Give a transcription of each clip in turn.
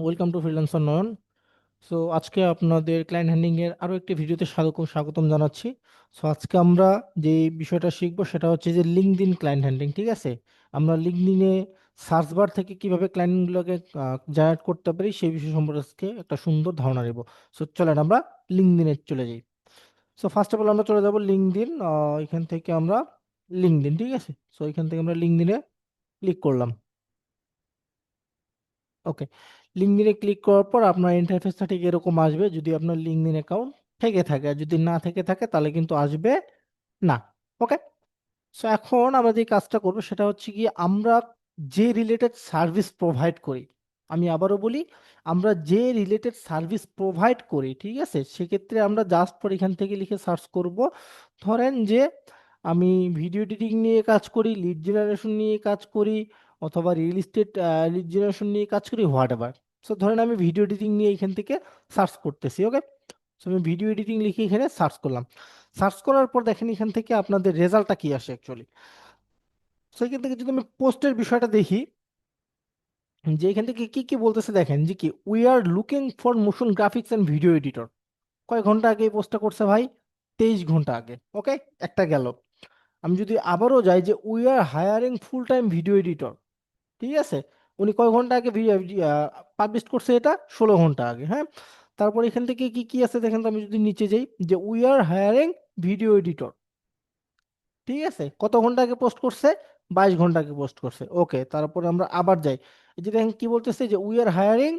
Welcome to freelancer Nayan. So আজকে আপনাদের client handling এর আরো একটি ভিডিওতে স্বাগতম জানাচ্ছি। সো আজকে আমরা যে বিষয়টা শিখবো সেটা হচ্ছে যে লিঙ্কডইন ক্লায়েন্ট হ্যান্ডলিং। ঠিক আছে, আমরা লিঙ্কডইনে সার্চ বার থেকে কিভাবে ক্লায়েন্টগুলোকে জেনারেট করতে পারি সেই বিষয় সম্পর্কে আজকে একটা সুন্দর ধারণা নেব। সো চলেন আমরা লিঙ্কডইনে চলে যাই। সো ফার্স্ট অফ অল আমরা চলে যাব লিঙ্কডইন। এখান থেকে আমরা লিঙ্কডইন, ঠিক আছে, সো এখান থেকে আমরা লিঙ্কডইনে ক্লিক করলাম। ওকে, লিঙ্কডইনে ক্লিক করার পর আপনার ইন্টারফেসটা ঠিক এরকম আসবে যদি আপনার লিঙ্কডইন অ্যাকাউন্ট থেকে থাকে। আর যদি না থেকে থাকে তাহলে কিন্তু আসবে না। ওকে, সো এখন আমরা যে কাজটা করবো সেটা হচ্ছে কি, আমরা যে রিলেটেড সার্ভিস প্রোভাইড করি, আমি আবারও বলি, আমরা যে রিলেটেড সার্ভিস প্রোভাইড করি, ঠিক আছে, সেক্ষেত্রে আমরা জাস্ট পর এখান থেকে লিখে সার্চ করব। ধরেন যে আমি ভিডিও এডিটিং নিয়ে কাজ করি, লিড জেনারেশন নিয়ে কাজ করি, অথবা রিয়েল এস্টেট লিড জেনারেশন নিয়ে কাজ করি, হোয়াট এভার। সো ধরেন আমি ভিডিও এডিটিং নিয়ে এখান থেকে সার্চ করতেছি। ওকে, সো আমি ভিডিও এডিটিং লিখে এখানে সার্চ করলাম। সার্চ করার পর দেখেন এখান থেকে আপনাদের রেজাল্টটা কি আসে অ্যাকচুয়ালি। সো এখান থেকে যদি আমি পোস্টের বিষয়টা দেখি, যে এখান থেকে কি কি বলতেছে দেখেন, যে কি we are looking for motion graphics and video editor. কয় ঘন্টা আগে এই পোস্টটা করছে ভাই? 23 ঘন্টা আগে। ওকে, একটা গেল। আমি যদি আবারও যাই, যে we are hiring full time video editor, ঠিক আছে, উনি কয় ঘন্টা আগে পাবলিশ করছে? এটা 16 ঘন্টা আগে। হ্যাঁ, তারপর এখান থেকে কি কি আছে দেখেন তো, আমি যদি নিচে যাই, যে we are hiring video editor, ঠিক আছে, কত ঘন্টা আগে পোস্ট করছে? 22 ঘন্টা আগে পোস্ট করছে। ওকে, তারপর আমরা আবার যাই, এই যে দেখেন কি বলতেছে, যে we are hiring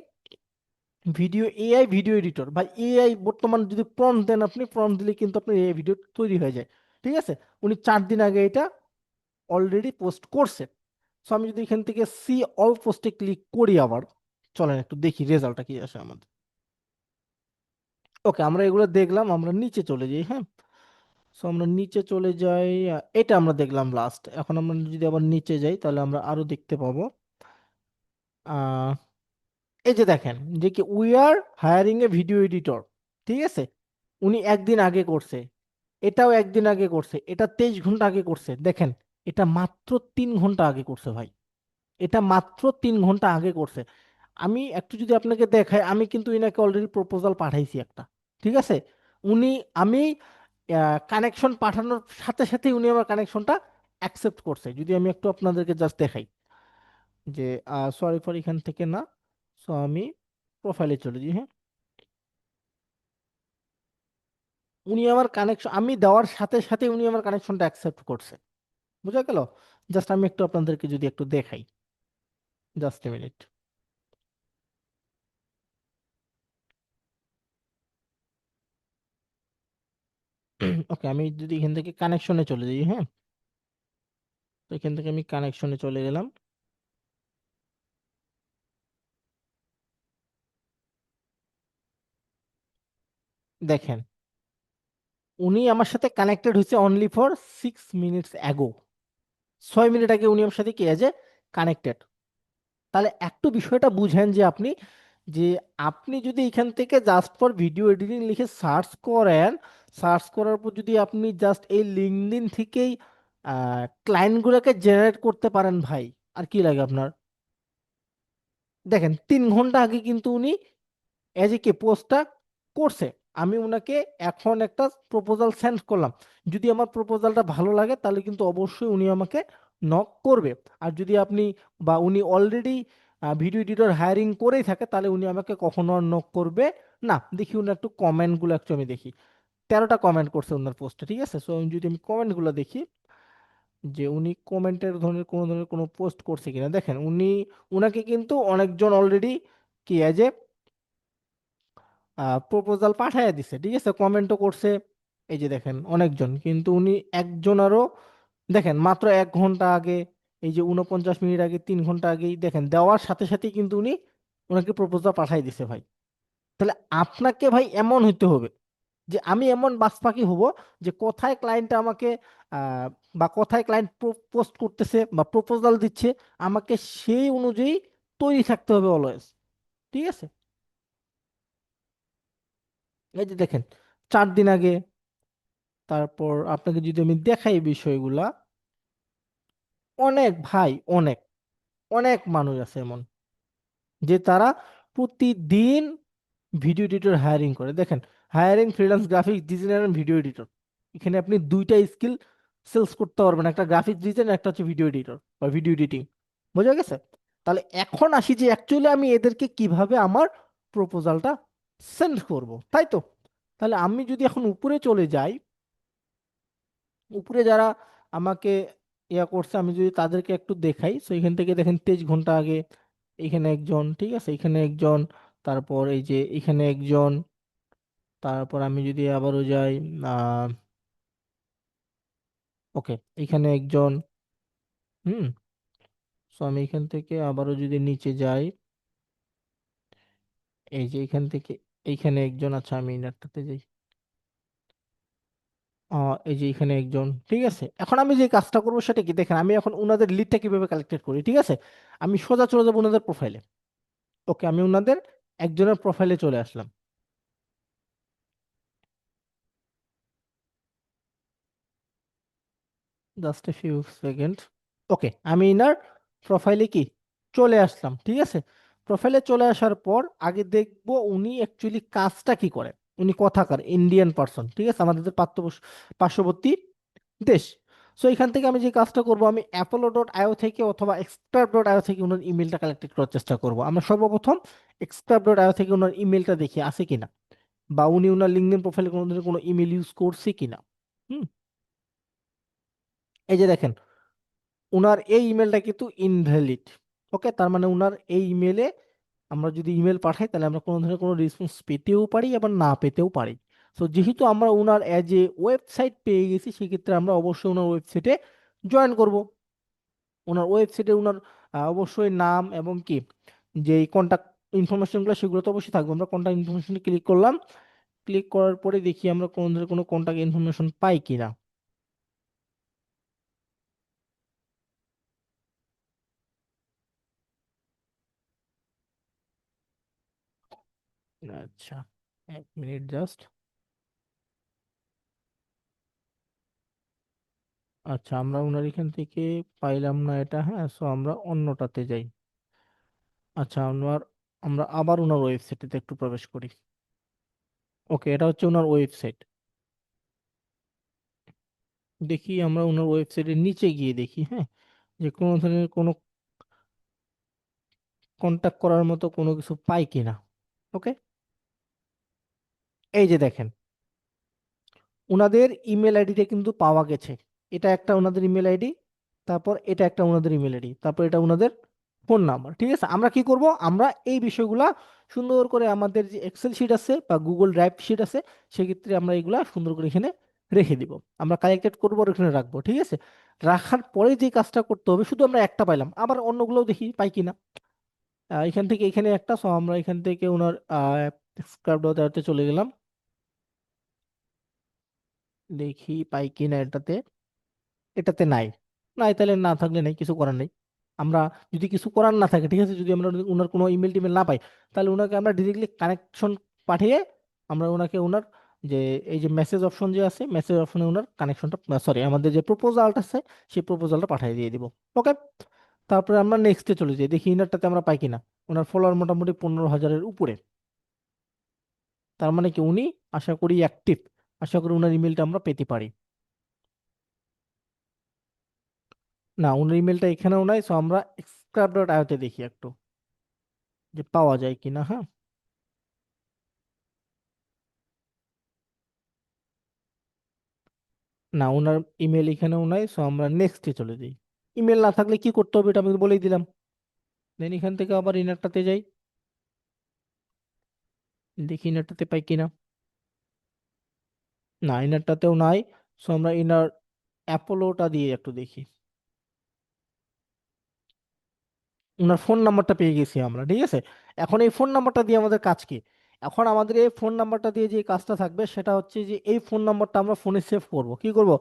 AI video editor. ভাই এআই বর্তমান যদি প্রম্পট দেন, আপনি প্রম্পট দিলে কিন্তু আপনার এআই ভিডিও তৈরি হয়ে যায়। ঠিক আছে, উনি 4 দিন আগে এটা অলরেডি পোস্ট করছে। সো আমি যদি এখান থেকে সি অল পোস্টে ক্লিক করি আবার, চলেন একটু দেখি রেজাল্টটা কি আসে আমাদের। ওকে, আমরা এগুলো দেখলাম, আমরা নিচে চলে যাই। হ্যাঁ, সো আমরা নিচে চলে যাই। এটা আমরা দেখলাম লাস্ট। এখন আমরা যদি আবার নিচে যাই তাহলে আমরা আরো দেখতে পাবো। আহ এই যে দেখেন, যে কি we R hiring A video editor, ঠিক আছে, উনি একদিন আগে করছে, এটাও একদিন আগে করছে, এটা 23 ঘন্টা আগে করছে। দেখেন, এটা মাত্র 3 ঘন্টা আগে করছে ভাই, এটা মাত্র 3 ঘন্টা আগে করছে। আমি একটু যদি আপনাকে দেখাই, আমি কিন্তু ইনাকে অলরেডি প্রপোজাল পাঠাইছি একটা, ঠিক আছে, উনি, আমি কানেকশন পাঠানোর সাথে সাথে উনি আমার কানেকশনটা অ্যাকসেপ্ট করছে। যদি আমি একটু আপনাদেরকে জাস্ট দেখাই, যে সরি ফর এখান থেকে না, সো আমি প্রোফাইলে চলে যাই। হ্যাঁ, উনি আমার কানেকশন আমি দেওয়ার সাথে সাথে উনি আমার কানেকশনটা অ্যাকসেপ্ট করছে। বুঝা গেল? জাস্ট আমি একটু আপনাদেরকে যদি একটু দেখাই, জাস্ট এ মিনিট। ওকে, আমি যদি এখান থেকে কানেকশনে চলে যাই, হ্যাঁ, তো এখান থেকে আমি কানেকশনে চলে গেলাম। দেখেন, উনি আমার সাথে কানেক্টেড হয়েছে only for 6 minutes ago. 6 minute আগে উনি আমার সাথে কি আছে, কানেক্টেড। তাহলে একটু বিষয়টা বুঝেন, যে আপনি, যে আপনি যদি এখান থেকে জাস্ট ফর ভিডিও এডিটিং লিখে সার্চ করেন, সার্চ করার পর যদি আপনি জাস্ট এই লিঙ্কডইন থেকেই ক্লায়েন্টগুলোকে জেনারেট করতে পারেন ভাই, আর কি লাগে আপনার? দেখেন 3 ঘন্টা আগে কিন্তু উনি এজ এ কে পোস্টটা করছে। আমি ওনাকে এখন একটা প্রপোজাল সেন্ড করলাম, যদি আমার প্রপোজালটা ভালো লাগে তাহলে কিন্তু অবশ্যই উনি আমাকে নক করবে। আর যদি আপনি বা উনি অলরেডি ভিডিও এডিটর হায়ারিং করেই থাকে, তাহলে উনি আমাকে কখনো আর নক করবে না। দেখি উনি একটু কমেন্টগুলো একটু আমি দেখি, 13টা কমেন্ট করছে ওনার পোস্টে। ঠিক আছে, সো আমি যদি আমি কমেন্টগুলো দেখি, যে উনি কমেন্টের ধরনের কোনো পোস্ট করছে কিনা, দেখেন উনি, উনাকে কিন্তু অনেকজন অলরেডি কি এজ প্রপোজাল পাঠায় দিছে, ঠিক আছে, কমেন্টও করছে। এই যে দেখেন অনেকজন, কিন্তু উনি একজনেরও, দেখেন মাত্র 1 ঘন্টা আগে, এই যে 49 মিনিট আগে, 3 ঘন্টা আগেই দেখেন দেওয়ার সাথে সাথেই কিন্তু উনি ওনাকে প্রপোজাল পাঠাই দিছে ভাই। তাহলে আপনাকে ভাই এমন হইতে হবে, যে আমি এমন বাজপাখি হব, যে কোথায় ক্লায়েন্ট আমাকে আহ, বা কোথায় ক্লায়েন্ট পোস্ট করতেছে বা প্রপোজাল দিচ্ছে, আমাকে সেই অনুযায়ী তৈরি থাকতে হবে অলওয়েজ। ঠিক আছে, এই যে দেখেন 4 দিন আগে। তারপর আপনাকে যদি আমি দেখাই বিষয়গুলা, অনেক ভাই, অনেক অনেক মানুষ আছে এমন। যে তারা প্রতিদিন ভিডিও এডিটর হায়ারিং করে। দেখেন, hiring freelance graphics designer and video editor, এখানে আপনি দুইটা স্কিল সেলস করতে পারবেন, একটা গ্রাফিক্স ডিজাইন, একটা হচ্ছে ভিডিও এডিটর বা ভিডিও এডিটিং। বোঝা গেছে? তাহলে এখন আসি যে অ্যাকচুয়ালি আমি এদেরকে কিভাবে আমার প্রপোজালটা সেন্ড করব, তাই তো? তাহলে আমি যদি এখন উপরে চলে যাই, উপরে যারা আমাকে ইয়া করছে আমি যদি তাদেরকে একটু দেখাই, তো এখান থেকে দেখেন 23 ঘন্টা আগে এখানে একজন, ঠিক আছে, এখানে একজন, তারপর এই যে এখানে একজন, তারপর আমি যদি আবারও যাই, আহ ওকে, এখানে একজন, হুম, সো আমি এখান থেকে আবারও যদি নিচে যাই, এই যে এখান থেকে এইখানে একজন, আচ্ছা আমি ইনারটাতে যাই, এই যে এখানে একজন, ঠিক আছে। এখন আমি যে কাজটা করবো সেটা কি, দেখেন আমি এখন ওনাদের লিডটা কিভাবে কালেক্টেড করি, ঠিক আছে। আমি সোজা চলে যাবো ওনাদের প্রোফাইলে। ওকে, আমি ওনাদের একজনের প্রোফাইলে চলে আসলাম। Just a few second. Okay, আমি ইনার প্রোফাইলে কি চলে আসলাম, ঠিক আছে। প্রোফাইলে চলে আসার পর আগে দেখবো উনি অ্যাকচুয়ালি কাজটা কি করে। উনি কথাকার ইন্ডিয়ান পার্সন, ঠিক আছে, আমাদের যে পার্শ্ববর্তী দেশ। সো এখান থেকে আমি যে কাজটা করব, আমি apollo.io থেকে অথবা xscribe.io থেকে ওনার ইমেলটা কালেক্টেড করার চেষ্টা করব। আমরা সর্বপ্রথম xscribe.io থেকে ওনার ইমেলটা দেখি আছে কিনা, বা উনি ওনার লিঙ্কডইন প্রোফাইলে কোনো ধরনের কোনো ইমেল ইউজ করছে কিনা। হুম, এই যে দেখেন উনার এই ইমেলটা কিন্তু ইনভ্যালিড। ওকে, তার মানে উনার এই ইমেলে আমরা যদি ইমেল পাঠাই তাহলে আমরা কোনো ধরনের কোনো রেসপন্স পেতেও পারি আবার না পেতেও পারি। তো যেহেতু আমরা ওনার অ্যাজ এ ওয়েবসাইট পেয়ে গেছি, সেক্ষেত্রে আমরা অবশ্যই ওনার ওয়েবসাইটে জয়েন করব। ওনার ওয়েবসাইটে ওনার অবশ্যই নাম এবং কি যে কন্ট্যাক্ট ইনফরমেশনগুলো সেগুলো তো অবশ্যই থাকবে। আমরা কন্ট্যাক্ট ইনফরমেশনে ক্লিক করলাম, ক্লিক করার পরে দেখি আমরা কোনো ধরনের কোনো কন্ট্যাক্ট ইনফরমেশন পাই কিনা। আচ্ছা, 1 মিনিট জাস্ট। আচ্ছা, আমরা ওনার এখান থেকে পাইলাম না এটা, হ্যাঁ, সো আমরা অন্যটাতে যাই। আচ্ছা, আমরা আবার ওনার ওয়েবসাইটে একটু প্রবেশ করি। ওকে, এটা হচ্ছে ওনার ওয়েবসাইট। দেখি আমরা ওনার ওয়েবসাইটের নিচে গিয়ে দেখি, হ্যাঁ, যে কোনো ধরনের কোনো কন্টাক্ট করার মতো কোনো কিছু পাই কিনা। ওকে, এই যে দেখেন ওনাদের ইমেল আইডিটা কিন্তু পাওয়া গেছে। এটা একটা ওনাদের ইমেল আইডি, তারপর এটা একটা ওনাদের ইমেল আইডি, তারপর এটা ওনাদের ফোন নাম্বার, ঠিক আছে। আমরা কি করব, আমরা এই বিষয়গুলা সুন্দর করে আমাদের যে এক্সেল শিট আছে বা গুগল ড্রাইভ শিট আছে, সেক্ষেত্রে আমরা এগুলা সুন্দর করে এখানে রেখে দিব। আমরা কালেক্টেড করবো আর এখানে রাখবো, ঠিক আছে। রাখার পরে যে কাজটা করতে হবে, শুধু আমরা একটা পাইলাম, আবার অন্যগুলোও দেখি পাই কিনা। এখান থেকে এখানে একটা, সো আমরা এখান থেকে ওনার স্ক্রাব.তে চলে গেলাম, দেখি পাই কিনা এটাতে। এটাতে নাই। নাই, তাহলে না থাকলে নাই, কিছু করার নেই। আমরা যদি কিছু করার না থাকে, ঠিক আছে, যদি আমরা ওনার কোনো ইমেল টিমেল না পাই, তাহলে ওনাকে আমরা ডিরেক্টলি কানেকশন পাঠিয়ে আমরা ওনাকে ওনার যে এই যে মেসেজ অপশন যে আছে, মেসেজ অপশনে ওনার কানেকশনটা, সরি, আমাদের যে প্রপোজালটা আছে সেই প্রপোজালটা পাঠিয়ে দিয়ে দিব। ওকে, তারপরে আমরা নেক্সটে চলে যাই, দেখি ইনারটাতে আমরা পাই কিনা। ওনার ফলোয়ার মোটামুটি 15,000-এর উপরে, তার মানে কি উনি আশা করি অ্যাক্টিভ। আশা করি ওনার ইমেলটা আমরা পেতে পারি। না, ওনার ইমেলটা এখানেও নাই, সো আমরা স্ক্র্যাপ.আইওতে দেখি একটু যে পাওয়া যায় কিনা, হ্যাঁ। না, ওনার ইমেল এখানেও নাই, সো আমরা নেক্সটে চলে যাই। ইমেল না থাকলে কি করতে হবে এটা আমি বলেই দিলাম। দেন এখান থেকে আবার ইনারটাতে যাই, দেখি ইনারটাতে পাই কিনা। না, ইনারটাতেও নাই, সো আমরা ইনার অ্যাপোলোটা দিয়ে একটু দেখি। ওনার ফোন নাম্বারটা পেয়ে গেছি আমরা, ঠিক আছে। এখন এই ফোন নাম্বারটা দিয়ে আমাদের কাজ কি? এখন আমাদের এই ফোন নাম্বারটা দিয়ে যে কাজটা থাকবে সেটা হচ্ছে যে এই ফোন নাম্বারটা আমরা ফোনে সেভ করব। কি করব?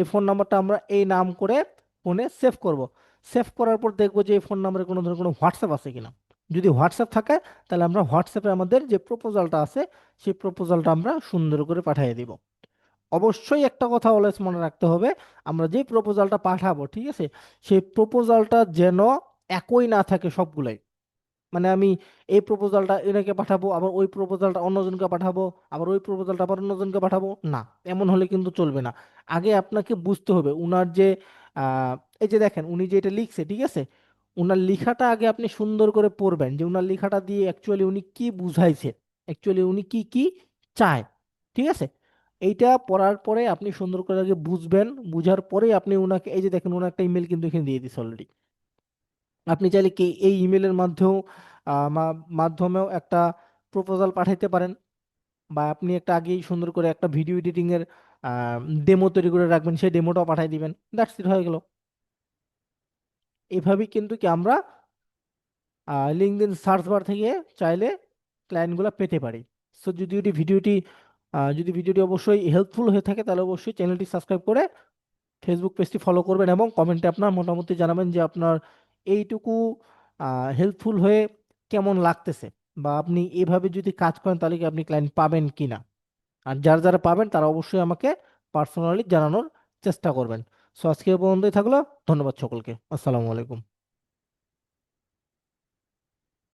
এই ফোন নাম্বারটা আমরা এই নাম করে ফোনে সেভ করব। সেভ করার পর দেখবো যে এই ফোন নাম্বারে কোনো ধরনের কোনো হোয়াটসঅ্যাপ আছে কিনা। যদি হোয়াটসঅ্যাপ থাকে তাহলে আমরা হোয়াটসঅ্যাপে আমাদের যে প্রপোজালটা আছে সেই প্রপোজালটা আমরা সুন্দর করে পাঠিয়ে দিব। অবশ্যই একটা কথা অলওয়েজ মনে রাখতে হবে, আমরা যে প্রপোজালটা পাঠাবো, ঠিক আছে, সেই প্রপোজালটা যেন একই না থাকে সবগুলাই। মানে আমি এই প্রপোজালটা এনাকে পাঠাবো, আবার ওই প্রপোজালটা অন্যজনকে পাঠাবো, আবার ওই প্রপোজালটা আবার অন্যজনকে পাঠাবো না। এমন হলে কিন্তু চলবে না। আগে আপনাকে বুঝতে হবে উনার যে আহ, এই যে দেখেন উনি যে এটা লিখছে, ঠিক আছে, উনার লেখাটা আগে আপনি সুন্দর করে পড়বেন, যে উনার লেখাটা দিয়ে অ্যাকচুয়ালি উনি কি বুঝাইছে, অ্যাকচুয়ালি উনি কি কি চায়। ঠিক আছে, এইটা পড়ার পরে আপনি সুন্দর করে আগে বুঝবেন, বুঝার পরে আপনি উনাকে, এই যে দেখেন উনার একটা ইমেল কিন্তু এখানে দিয়ে দিচ্ছে অলরেডি। আপনি চাইলে কি এই ইমেলের মাধ্যমেও একটা প্রপোজাল পাঠাইতে পারেন, বা আপনি একটা আগেই সুন্দর করে একটা ভিডিও এডিটিং এর ডেমো তৈরি করে রাখবেন, সেই ডেমোটাও পাঠিয়ে দিবেন, দ্যাটস ইট, হয়ে গেল। এভাবেই কিন্তু কি আমরা লিঙ্কডইন সার্চ বার থেকে চাইলে ক্লায়েন্টগুলো পেতে পারি। সো যদি ভিডিওটি অবশ্যই হেল্পফুল হয়ে থাকে, তাহলে অবশ্যই চ্যানেলটি সাবস্ক্রাইব করে ফেসবুক পেজটি ফলো করবেন, এবং কমেন্টে আপনার মতামত জানাবেন যে আপনার এইটুকু হেল্পফুল হয়ে কেমন লাগতেছে, বা আপনি এভাবে যদি কাজ করেন তাহলে কি আপনি ক্লায়েন্ট পাবেন কিনা। আর যারা যারা পাবেন তারা অবশ্যই আমাকে পার্সোনালি জানানোর চেষ্টা করবেন। সো আজকে এই পর্যন্তই থাকলো। ধন্যবাদ সকলকে। আসসালামু আলাইকুম।